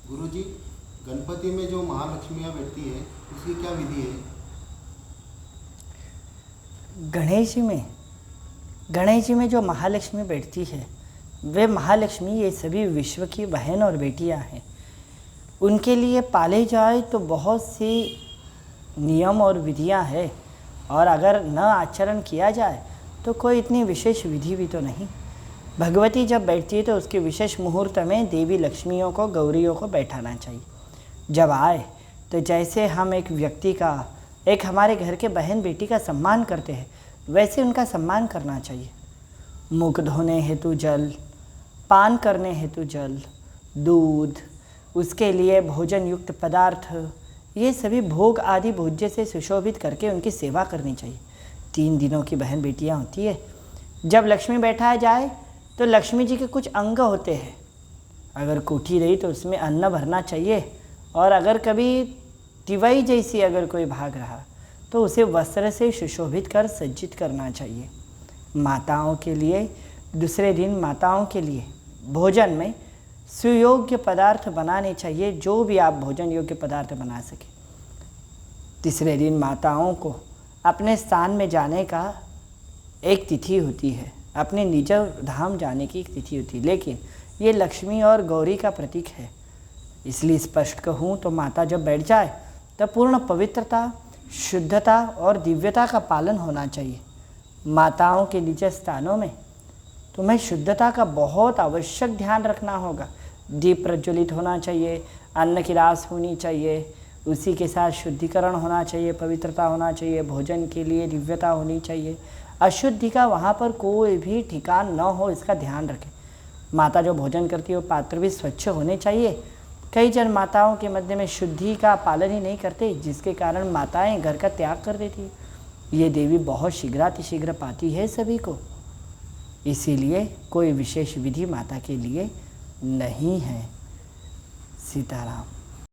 गुरुजी, गणपति में जो महालक्ष्मियाँ बैठती है उसकी क्या विधि है? गणेश जी में जो महालक्ष्मी बैठती है वे महालक्ष्मी ये सभी विश्व की बहन और बेटियां हैं। उनके लिए पाले जाए तो बहुत सी नियम और विधियां हैं, और अगर न आचरण किया जाए तो कोई इतनी विशेष विधि भी तो नहीं। भगवती जब बैठती है तो उसके विशेष मुहूर्त में देवी लक्ष्मियों को, गौरियों को बैठाना चाहिए। जब आए तो जैसे हम एक व्यक्ति का, एक हमारे घर के बहन बेटी का सम्मान करते हैं, वैसे उनका सम्मान करना चाहिए। मुख धोने हेतु जल, पान करने हेतु जल, दूध, उसके लिए भोजन युक्त पदार्थ, ये सभी भोग आदि भोज्य से सुशोभित करके उनकी सेवा करनी चाहिए। 3 दिनों की बहन बेटियां होती है। जब लक्ष्मी बैठाया जाए तो लक्ष्मी जी के कुछ अंग होते हैं। अगर कोठी रही तो उसमें अन्न भरना चाहिए, और अगर कभी तिवई जैसी अगर कोई भाग रहा तो उसे वस्त्र से सुशोभित कर सज्जित करना चाहिए। माताओं के लिए दूसरे दिन माताओं के लिए भोजन में सुयोग्य पदार्थ बनाने चाहिए, जो भी आप भोजन योग्य पदार्थ बना सके। तीसरे दिन माताओं को अपने स्थान में जाने का एक तिथि होती है, अपने निज धाम जाने की एक तिथि होती है, लेकिन ये लक्ष्मी और गौरी का प्रतीक है। इसलिए स्पष्ट कहूँ तो माता जब बैठ जाए तब पूर्ण पवित्रता, शुद्धता और दिव्यता का पालन होना चाहिए। माताओं के निज स्थानों में तुम्हें शुद्धता का बहुत आवश्यक ध्यान रखना होगा। दीप प्रज्वलित होना चाहिए, अन्न की रास होनी चाहिए, उसी के साथ शुद्धिकरण होना चाहिए, पवित्रता होना चाहिए, भोजन के लिए दिव्यता होनी चाहिए। अशुद्धि का वहाँ पर कोई भी ठिकान न हो, इसका ध्यान रखें। माता जो भोजन करती है वो पात्र भी स्वच्छ होने चाहिए। कई जन माताओं के मध्य में शुद्धि का पालन ही नहीं करते, जिसके कारण माताएं घर का त्याग कर देती है। ये देवी बहुत शीघ्रातिशीघ्र पाती है सभी को, इसीलिए कोई विशेष विधि माता के लिए नहीं है। सीताराम।